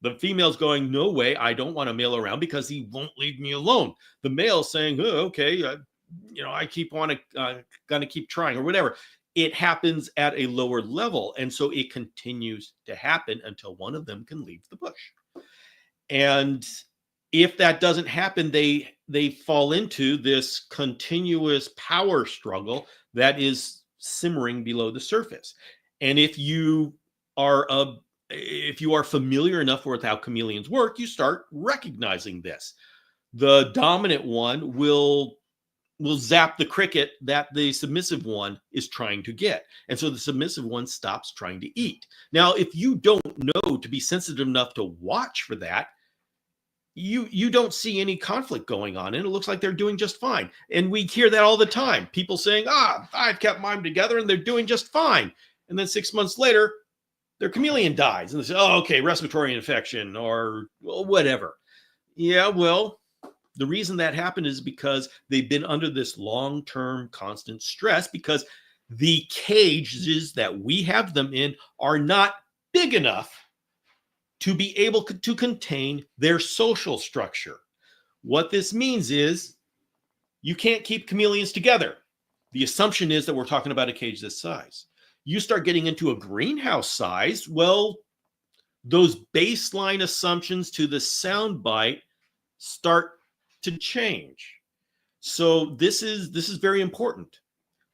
S1: The female's going, no way, I don't want a male around because he won't leave me alone. The male's saying, oh, okay, I gonna keep trying or whatever. It happens at a lower level. And so it continues to happen until one of them can leave the bush. And if that doesn't happen, they fall into this continuous power struggle that is simmering below the surface. And if you are familiar enough with how chameleons work, you start recognizing this. The dominant one will zap the cricket that the submissive one is trying to get. And so the submissive one stops trying to eat. Now, if you don't know to be sensitive enough to watch for that, you don't see any conflict going on, and it looks like they're doing just fine. And we hear that all the time. People saying, I've kept mine together and they're doing just fine. And then 6 months later, their chameleon dies. And they say, oh, okay, respiratory infection or whatever. Yeah, well, the reason that happened is because they've been under this long-term constant stress because the cages that we have them in are not big enough to be able to contain their social structure. What this means is you can't keep chameleons together. The assumption is that we're talking about a cage this size. You start getting into a greenhouse size, well, those baseline assumptions to the sound bite start to change. So this is very important.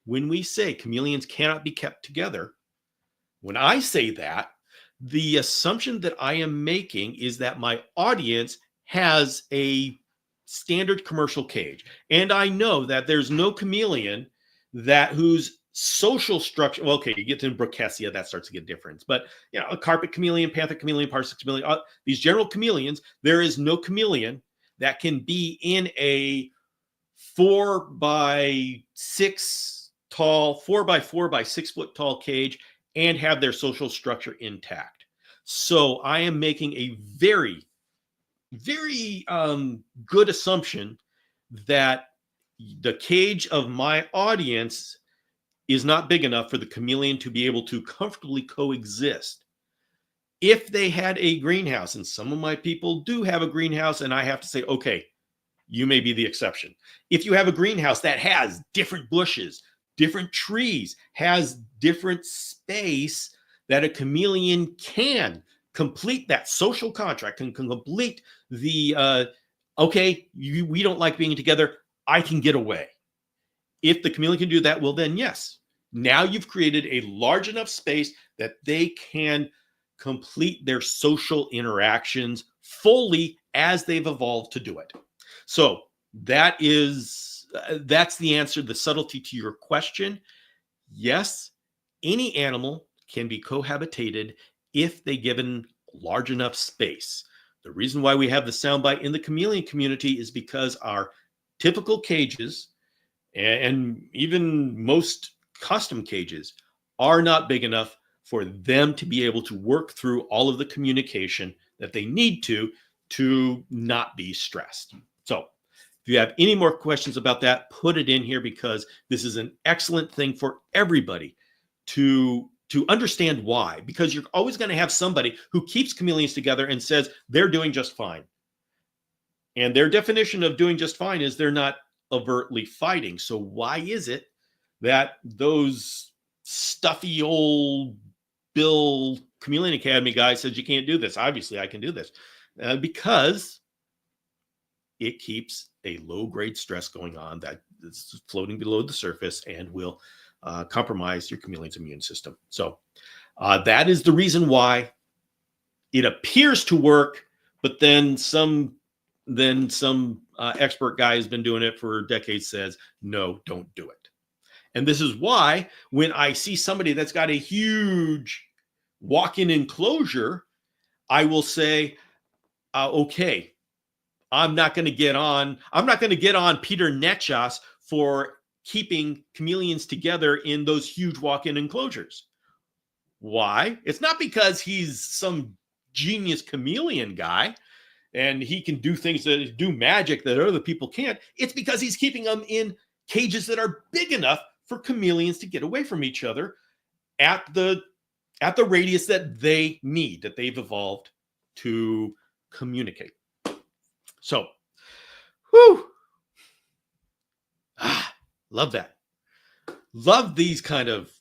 S1: When we say chameleons cannot be kept together, when I say that, the assumption that I am making is that my audience has a standard commercial cage. And I know that there's no chameleon whose social structure, well, okay, you get to Brookesia, that starts to get different. But a carpet chameleon, panther chameleon, parsec chameleon, these general chameleons, there is no chameleon that can be in a 4x6 tall, 4x4 by 6 foot tall cage and have their social structure intact. So I am making a very, very good assumption that the cage of my audience is not big enough for the chameleon to be able to comfortably coexist. If they had a greenhouse, and some of my people do have a greenhouse, and I have to say, okay, you may be the exception. If you have a greenhouse that has different bushes, different trees, has different space, that a chameleon can complete that social contract, can complete the, we don't like being together, I can get away. If the chameleon can do that, well, then yes. Now you've created a large enough space that they can complete their social interactions fully as they've evolved to do it. So that's the answer, the subtlety to your question. Yes, any animal can be cohabitated if they given large enough space. The reason why we have the soundbite in the chameleon community is because our typical cages and even most custom cages are not big enough for them to be able to work through all of the communication that they need to not be stressed. So if you have any more questions about that, put it in here, because this is an excellent thing for everybody to understand why, because you're always going to have somebody who keeps chameleons together and says they're doing just fine. And their definition of doing just fine is they're not overtly fighting. So why is it that those stuffy old Bill Chameleon Academy guy says you can't do this? Obviously, I can do this because it keeps a low-grade stress going on that is floating below the surface and will compromise your chameleon's immune system. So that is the reason why it appears to work, but then some expert guy who's been doing it for decades says, no, don't do it. And this is why when I see somebody that's got a huge walk-in enclosure, I will say, okay, I'm not going to get on Peter Netchas for keeping chameleons together in those huge walk-in enclosures. Why? It's not because he's some genius chameleon guy and he can do things that do magic that other people can't. It's because he's keeping them in cages that are big enough for chameleons to get away from each other at the radius that they need, that they've evolved to communicate. So, love that. Love these kind of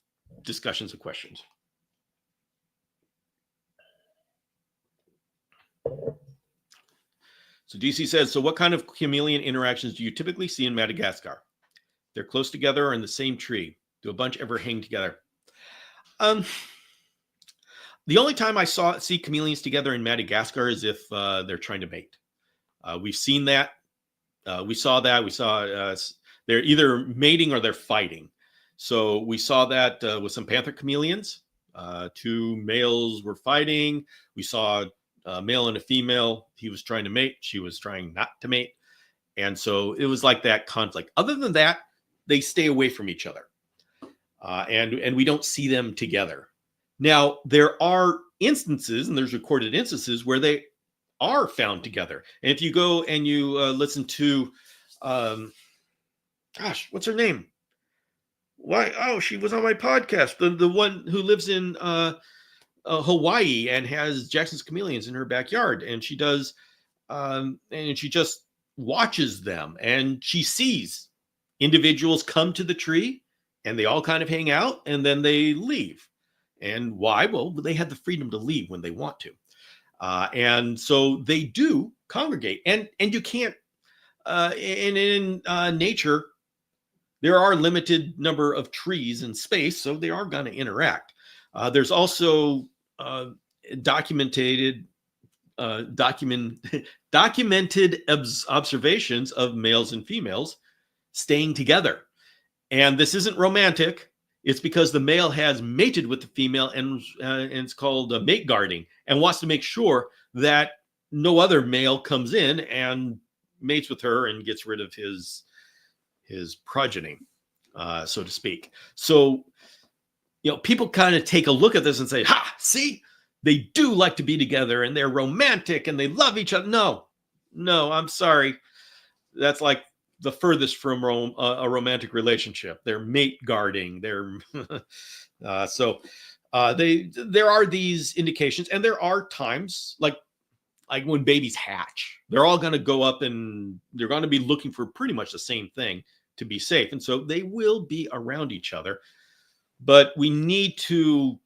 S1: discussions and questions. So DC says, so what kind of chameleon interactions do you typically see in Madagascar? They're close together or in the same tree. Do a bunch ever hang together? The only time I see chameleons together in Madagascar is if they're trying to mate. We've seen that. We saw that. We saw they're either mating or they're fighting. So we saw that with some panther chameleons. Two males were fighting. We saw a male and a female. He was trying to mate. She was trying not to mate. And so it was like that conflict. Other than that, they stay away from each other. And we don't see them together. Now, there are instances, and there's recorded instances, where they are found together. And if you go and you listen to, what's her name? Why? Oh, she was on my podcast. The one who lives in Hawaii and has Jackson's chameleons in her backyard, and she does, and she just watches them, and she sees individuals come to the tree, and they all kind of hang out, and then they leave. And why? Well, they have the freedom to leave when they want to, and so they do congregate, and you can't. In nature, there are limited number of trees in space, so they are going to interact. There's also documented document documented observations of males and females staying together, and this isn't romantic. It's because the male has mated with the female, and it's called mate guarding, and wants to make sure that no other male comes in and mates with her and gets rid of his progeny, so to speak. So, people kind of take a look at this and say, ha, see, they do like to be together and they're romantic and they love each other. No, I'm sorry. That's like the furthest from a romantic relationship. They're mate guarding. They're there are these indications, and there are times like when babies hatch, they're all going to go up and they're going to be looking for pretty much the same thing to be safe. And so they will be around each other, but we need to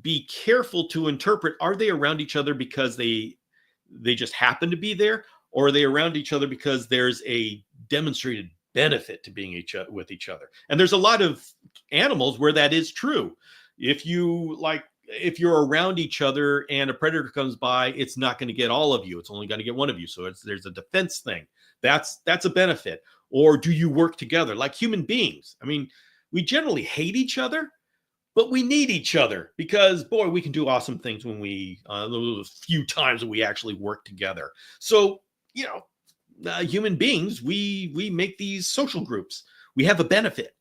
S1: be careful to interpret, are they around each other because they just happen to be there, or are they around each other because there's a demonstrated benefit to being with each other? And there's a lot of animals where that is true. If you're around each other and a predator comes by, it's not going to get all of you. It's only going to get one of you. So there's a defense thing. That's a benefit. Or do you work together like human beings? I mean, we generally hate each other, but we need each other because, boy, we can do awesome things when those few times that we actually work together. So, human beings, we make these social groups. We have a benefit.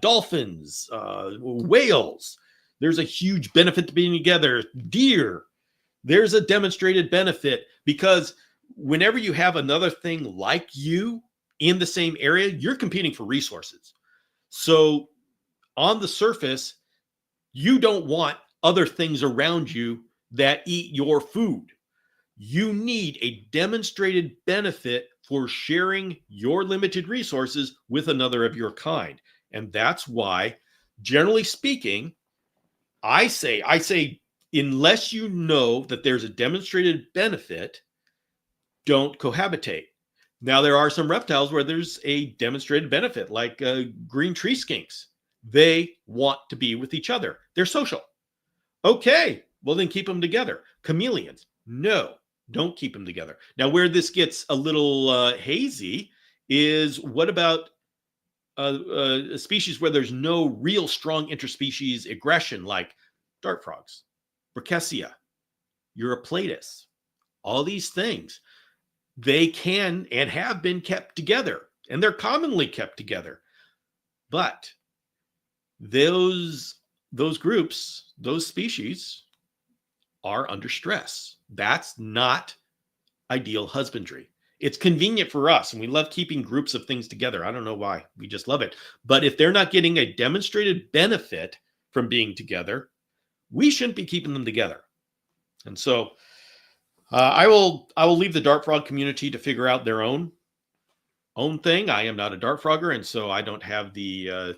S1: Dolphins, whales, there's a huge benefit to being together. Deer, there's a demonstrated benefit, because whenever you have another thing like you in the same area, you're competing for resources. So on the surface, you don't want other things around you that eat your food. You need a demonstrated benefit for sharing your limited resources with another of your kind. And that's why, generally speaking, I say, unless you know that there's a demonstrated benefit, don't cohabitate. Now, there are some reptiles where there's a demonstrated benefit, like green tree skinks. They want to be with each other. They're social. Okay, well, then keep them together. Chameleons, no, don't keep them together. Now, where this gets a little hazy is, what about a species where there's no real strong interspecies aggression, like dart frogs, Brachysia, Euryplatus, all these things. They can and have been kept together, and they're commonly kept together. But those groups, those species, are under stress. That's not ideal husbandry. It's convenient for us, and we love keeping groups of things together. I don't know why. We just love it. But if they're not getting a demonstrated benefit from being together, we shouldn't be keeping them together. And so I will leave the dart frog community to figure out their own thing. I am not a dart frogger, and so I don't have the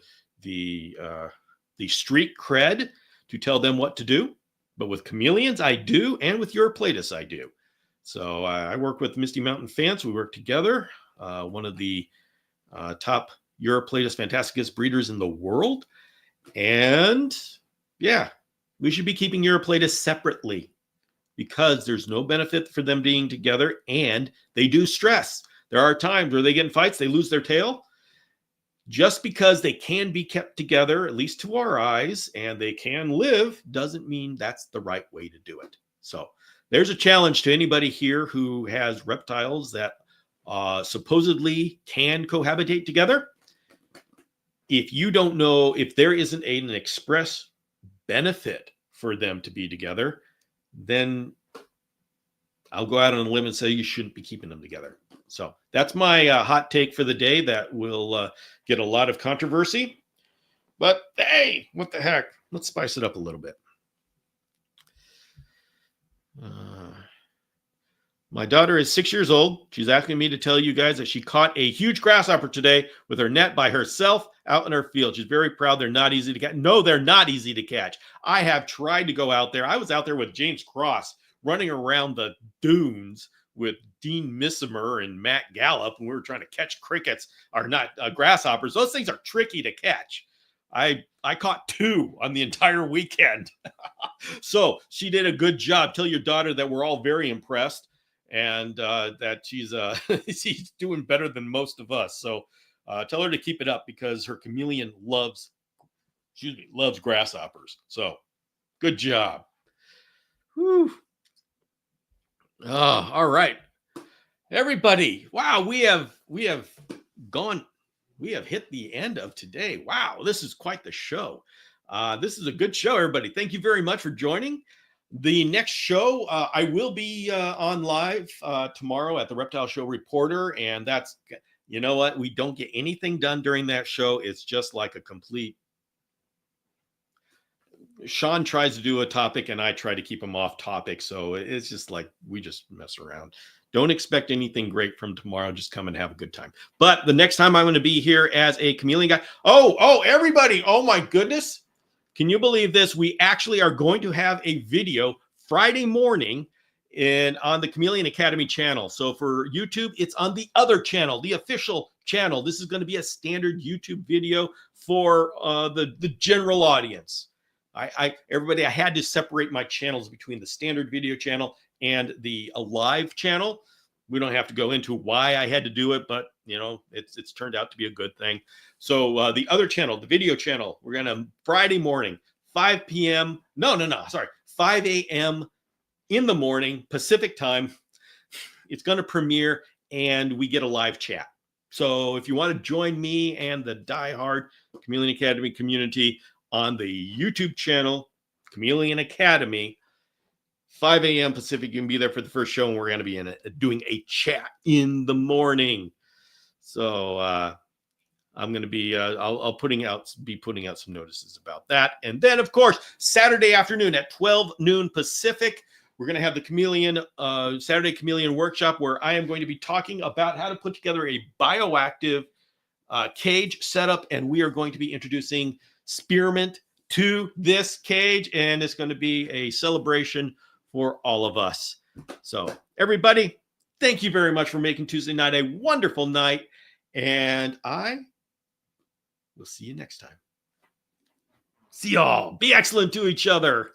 S1: street cred to tell them what to do. But with chameleons, I do, and with Euryplatus, I do. So I work with Misty Mountain Fence. We work together. One of the top Euryplatus fantasticus breeders in the world. And yeah, we should be keeping Euryplatus separately, because there's no benefit for them being together, and they do stress. There are times where they get in fights, they lose their tail. Just because they can be kept together, at least to our eyes, and they can live, doesn't mean that's the right way to do it. So there's a challenge to anybody here who has reptiles that supposedly can cohabitate together. If you don't know, if there isn't an express benefit for them to be together, then I'll go out on a limb and say you shouldn't be keeping them together. So that's my hot take for the day that will get a lot of controversy. But hey, what the heck? Let's spice it up a little bit. My daughter is 6 years old. She's asking me to tell you guys that she caught a huge grasshopper today with her net by herself out in her field. She's very proud. They're not easy to catch. No, they're not easy to catch. I have tried to go out there. I was out there with James Cross running around the dunes with Dean Missimer and Matt Gallup, and we were trying to catch crickets, or not grasshoppers. Those things are tricky to catch. I caught 2 on the entire weekend. So she did a good job. Tell your daughter that we're all very impressed, and that she's she's doing better than most of us. So tell her to keep it up, because her chameleon loves grasshoppers. So good job. Whew. Oh, all right, everybody. Wow, we have hit the end of today. Wow, this is quite the show. This is a good show, everybody. Thank you very much for joining. The next show, I will be on live tomorrow at the Reptile Show Reporter, and that's, you know what? We don't get anything done during that show. It's just like a complete. Sean tries to do a topic, and I try to keep him off topic, so it's just like we just mess around. Don't expect anything great from tomorrow. Just come and have a good time. But the next time I'm going to be here as a chameleon guy. Oh, everybody. Oh, my goodness. Can you believe this? We actually are going to have a video Friday morning on the Chameleon Academy channel. So for YouTube, it's on the other channel, the official channel. This is going to be a standard YouTube video for the general audience. Everybody, I had to separate my channels between the standard video channel and the live channel. We don't have to go into why I had to do it, but it's turned out to be a good thing. So the other channel, the video channel, we're gonna Friday morning, 5 p.m. No, sorry, 5 a.m. in the morning Pacific time. It's gonna premiere, and we get a live chat. So if you want to join me and the diehard Chameleon Academy community on the YouTube channel, Chameleon Academy, 5 a.m. Pacific, you can be there for the first show, and we're going to be doing a chat in the morning. So I'm going to be I'll be putting out some notices about that. And then, of course, Saturday afternoon at 12 noon Pacific, we're going to have the Chameleon Saturday Chameleon Workshop, where I am going to be talking about how to put together a bioactive cage setup, and we are going to be introducing spearmint to this cage, and it's going to be a celebration for all of us. So everybody, thank you very much for making Tuesday night a wonderful night, and I will see you next time. See y'all. Be excellent to each other.